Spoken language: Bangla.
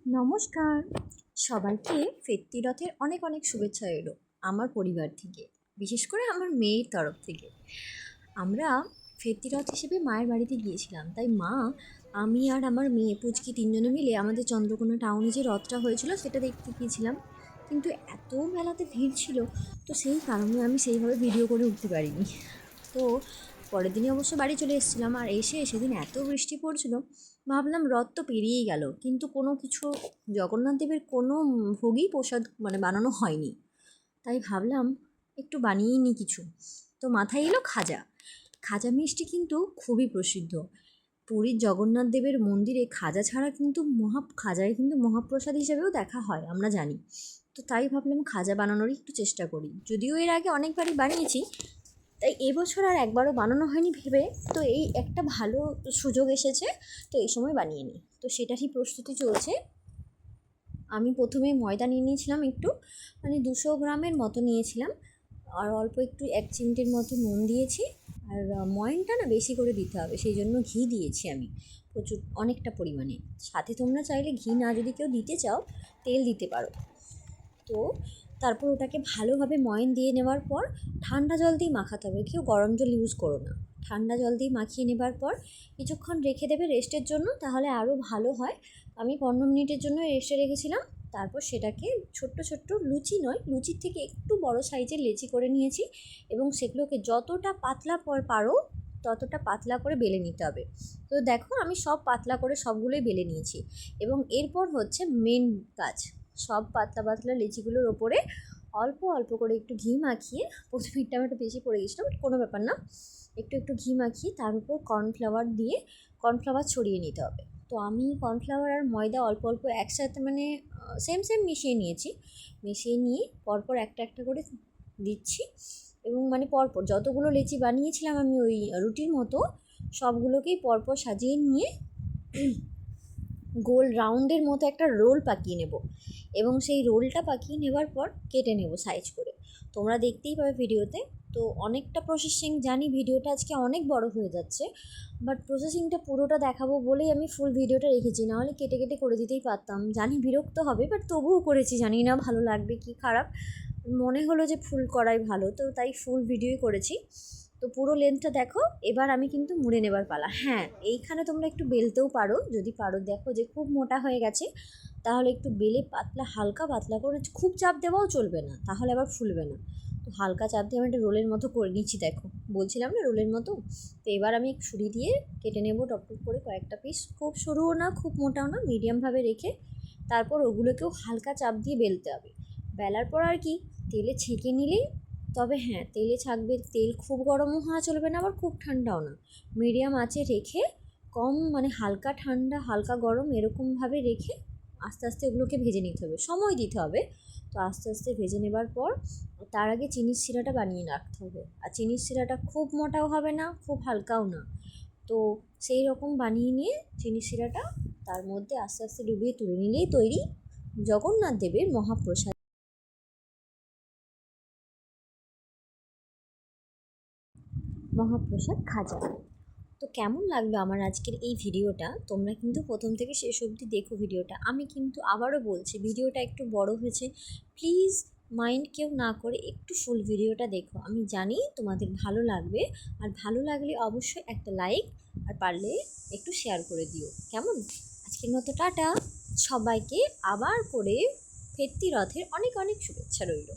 নমস্কার, সবাইকে ফেত্তি রথের অনেক অনেক শুভেচ্ছা এলো আমার পরিবার থেকে, বিশেষ করে আমার মেয়ের তরফ থেকে। আমরা ফেত্তি রথ হিসেবে মায়ের বাড়িতে গিয়েছিলাম, তাই মা, আমি আর আমার মেয়ে পুচকি তিনজনে মিলে আমাদের চন্দ্রকোনা টাউনে যে রথটা হয়েছিল সেটা দেখতে গিয়েছিলাম। কিন্তু এত মেলাতে ভিড় ছিল, তো সেই কারণে আমি সেইভাবে ভিডিও করে উঠতে পারিনি। তো পরের দিনই অবশ্য বাড়ি চলে এসেছিলাম, আর এসে সেদিন এত বৃষ্টি পড়ছিল, ভাবলাম রথ তো পেরিয়েই গেল, কিন্তু কোনো কিছু জগন্নাথ দেবের কোনো ভোগই প্রসাদ বানানো হয়নি। তাই ভাবলাম একটু বানিয়েই নিই কিছু। তো মাথায় এলো খাজা। খাজা মিষ্টি কিন্তু খুবই প্রসিদ্ধ। পুরীর জগন্নাথ দেবের মন্দিরে খাজা ছাড়া কিন্তু খাজায় কিন্তু মহাপ্রসাদ হিসেবেও দেখা হয়, আমরা জানি। তো তাই ভাবলাম খাজা বানানোরই একটু চেষ্টা করি, যদিও এর আগে অনেকবারই বানিয়েছি, তাই এবছর আর একবারও বানানো হয়নি ভেবে, তো এই একটা ভালো সুযোগ এসেছে, তো এই সময় বানিয়ে নিই। তো সেটারই প্রস্তুতি চলছে। আমি প্রথমে ময়দা নিয়ে নিয়েছিলাম একটু, 200 গ্রামের মতো নিয়েছিলাম, আর অল্প একটু 1 চিমটির মতো নুন দিয়েছি। আর ময়নটা না বেশি করে দিতে হবে, সেই জন্য ঘি দিয়েছি আমি প্রচুর, অনেকটা পরিমাণে। সাথে তোমরা চাইলে ঘি না যদি কেউ দিতে চাও, তেল দিতে পারো। তো তারপর ওটাকে ভালোভাবে ময়ন দিয়ে নেওয়ার পর ঠান্ডা জল দিয়ে মাখাতে হবে, কেউ গরম জল ইউজ করো না। ঠান্ডা জল দিয়ে মাখিয়ে নেবার পর কিছুক্ষণ রেখে দেবে রেস্টের জন্য, তাহলে আরও ভালো হয়। আমি 15 মিনিটের জন্য রেস্টে রেখেছিলাম। তারপর সেটাকে ছোট্ট ছোট্ট লুচি নয়, লুচির থেকে একটু বড় সাইজের লেচি করে নিয়েছি, এবং সেগুলোকে যতটা পাতলা পারো ততটা পাতলা করে বেলে নিতে হবে। তো দেখো আমি সব পাতলা করে সবগুলোই বেলে নিয়েছি, এবং এরপর হচ্ছে মেন কাজ। সব পাতলা পাতলা লিচিগুলোর ওপরে অল্প অল্প করে একটু ঘি মাখিয়ে, প্রথমে একটু একটু বেশি পড়ে গেছিলো, বাট কোনো ব্যাপার না, একটু একটু ঘি মাখিয়ে তার উপর কর্নফ্লাওয়ার দিয়ে কর্নফ্লাওয়ার ছড়িয়ে নিতে হবে। তো আমি কর্নফ্লাওয়ার আর ময়দা অল্প অল্প একসাথে সেম সেম মিশিয়ে নিয়েছি। মিশিয়ে নিয়ে পরপর একটা একটা করে দিচ্ছি, এবং পরপর যতগুলো লেচি বানিয়েছিলাম আমি ওই রুটির মতো, সবগুলোকেই পরপর সাজিয়ে নিয়ে গোল রাউন্ডের মতো একটা রোল পাকিয়ে নেব, এবং সেই রোলটা পাকিয়ে নেবার পর কেটে নেব সাইজ করে। তোমরা দেখতেই পাবে ভিডিওতে। তো অনেকটা প্রসেসিং জানি, ভিডিওটা আজকে অনেক বড় হয়ে যাচ্ছে, বাট প্রসেসিংটা পুরোটা দেখাবো বলেই আমি ফুল ভিডিওটা রেখেছি, নাহলে কেটে কেটে করে দিতেই পারতাম। জানি বিরক্ত হবে, বাট তবুও করেছি, জানি না ভালো লাগবে কি খারাপ। মনে হলো যে ফুল করাই ভালো, তো তাই ফুল ভিডিওই করেছি। তো পুরো লেন্থটা দেখো। এবার আমি কিন্তু মুড়ে নেবার পালা। হ্যাঁ, এইখানে তোমরা একটু বেলতেও পারো, যদি পারো। দেখো যে খুব মোটা হয়ে গেছে, তাহলে একটু বেলে পাতলা, হালকা পাতলা করে, খুব চাপ দেওয়াও চলবে না, তাহলে আবার ফুলবে না। তো হালকা চাপ দিয়ে আমি একটা রোলের মতো করে নিচ্ছি, দেখো বলছিলাম না রোলের মতো। তো এবার আমি ছুরি দিয়ে কেটে নেবো টপটপ করে কয়েকটা পিস, খুব সরুও না খুব মোটাও না, মিডিয়ামভাবে রেখে তারপর ওগুলোকেও হালকা চাপ দিয়ে বেলতে হবে। বেলার পর আর কি, তেলে ছেঁকে নিলেই। তবে হ্যাঁ, তেলে ছাঁকবে, তেল খুব গরমও হওয়া চলবে না, আবার খুব ঠান্ডাও না, মিডিয়াম আঁচে রেখে, কম হালকা ঠান্ডা হালকা গরম এরকমভাবে রেখে আস্তে আস্তে ওগুলোকে ভেজে নিতে হবে, সময় দিতে হবে। তো আস্তে আস্তে ভেজে নেবার পর তার আগে চিনির শিরাটা বানিয়ে রাখতে হবে, আর চিনির শিরাটা খুব মোটাও হবে না খুব হালকাও না। তো সেই রকম বানিয়ে নিয়ে চিনির শিরাটা তার মধ্যে আস্তে আস্তে ডুবিয়ে তুলে নিলেই তৈরি জগন্নাথ দেবের মহাপ্রসাদ, মহাপ্রসাদ খাজা। তো কেমন লাগলো আমার আজকের এই ভিডিওটা? তোমরা কিন্তু প্রথম থেকে শেষ অবধি দেখো ভিডিওটা। আমি কিন্তু আবারও বলছি, ভিডিওটা একটু বড় হয়েছে, প্লিজ মাইন্ড কেউ না করে একটু ফুল ভিডিওটা দেখো। আমি জানি তোমাদের ভালো লাগবে, আর ভালো লাগলে অবশ্যই একটা লাইক, আর পারলে একটু শেয়ার করে দিও। কেমন? আজকের মতো টাটা। সবাইকে আবার করে ফেত্তি রথের অনেক অনেক শুভেচ্ছা রইল।